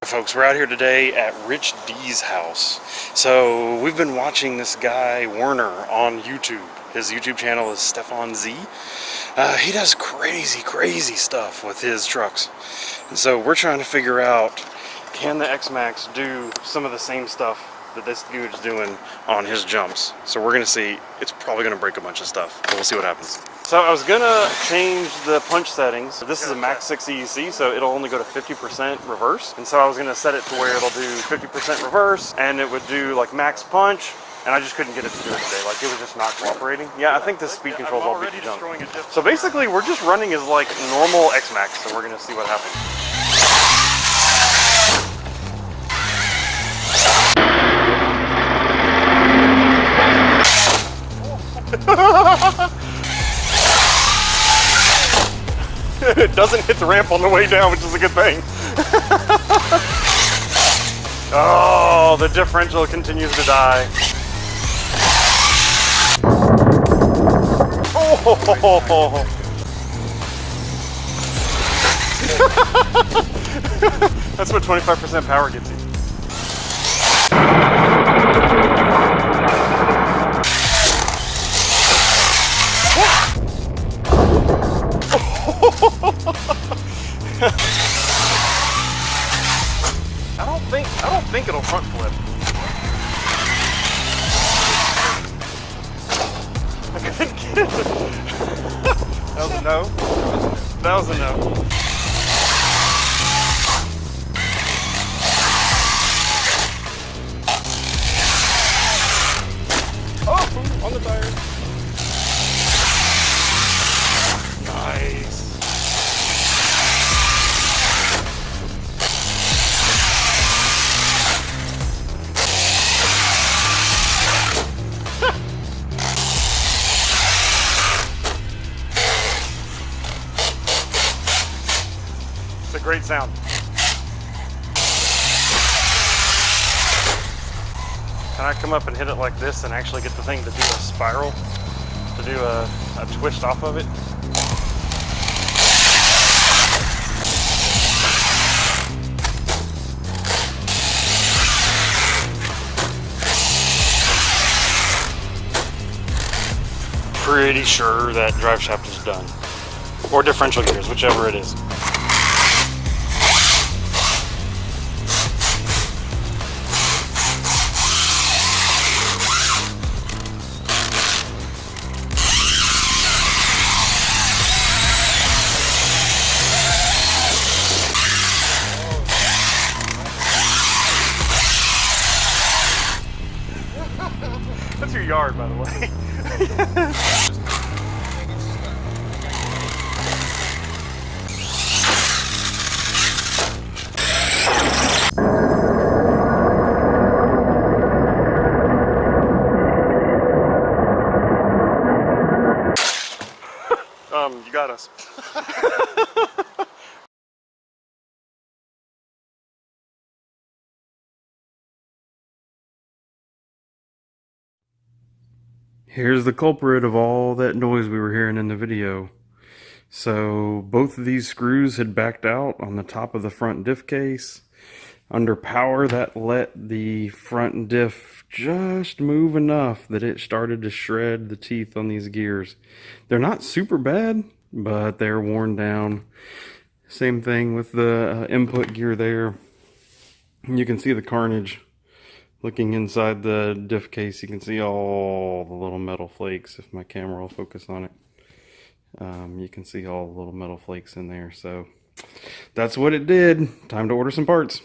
Folks, we're out here today at Rich D's house. So we've been watching this guy Werner on YouTube. His YouTube channel is Stefan Z. He does crazy stuff with his trucks. And so we're trying to figure out, can the X-Maxx do some of the same stuff that this dude's doing on his jumps? So we're gonna see. It's probably gonna break a bunch of stuff, but we'll see what happens. So I was gonna change the punch settings. This is a Max 6 EEC, so it'll only go to 50% reverse. And so I was gonna set it to where it'll do 50% reverse, and it would do like max punch, and I just couldn't get it to do it today. Like, it was just not cooperating. Yeah, I think the speed control's all beat to jump. So basically, we're just running as like normal X-Maxx, so we're gonna see what happens. It doesn't hit the ramp on the way down, which is a good thing. Oh, the differential continues to die. Oh. That's what 25% power gets you. I don't think it'll front flip. I couldn't get it. That was a no. That was a no. Oh, on the tire. Nice. It's a great sound. Can I come up and hit it like this and actually get the thing to do a spiral? To do a twist off of it? Pretty sure that drive shaft is done. Or differential gears, whichever it is. That's your yard, by the way. You got us. Here's the culprit of all that noise we were hearing in the video. So both of these screws had backed out on the top of the front diff case. Under power, that let the front diff just move enough that it started to shred the teeth on these gears. They're not super bad, but they're worn down. Same thing with the input gear there. You can see the carnage. Looking inside the diff case, you can see all the little metal flakes. If my camera will focus on it, you can see all the little metal flakes in there. So that's what it did. Time to order some parts.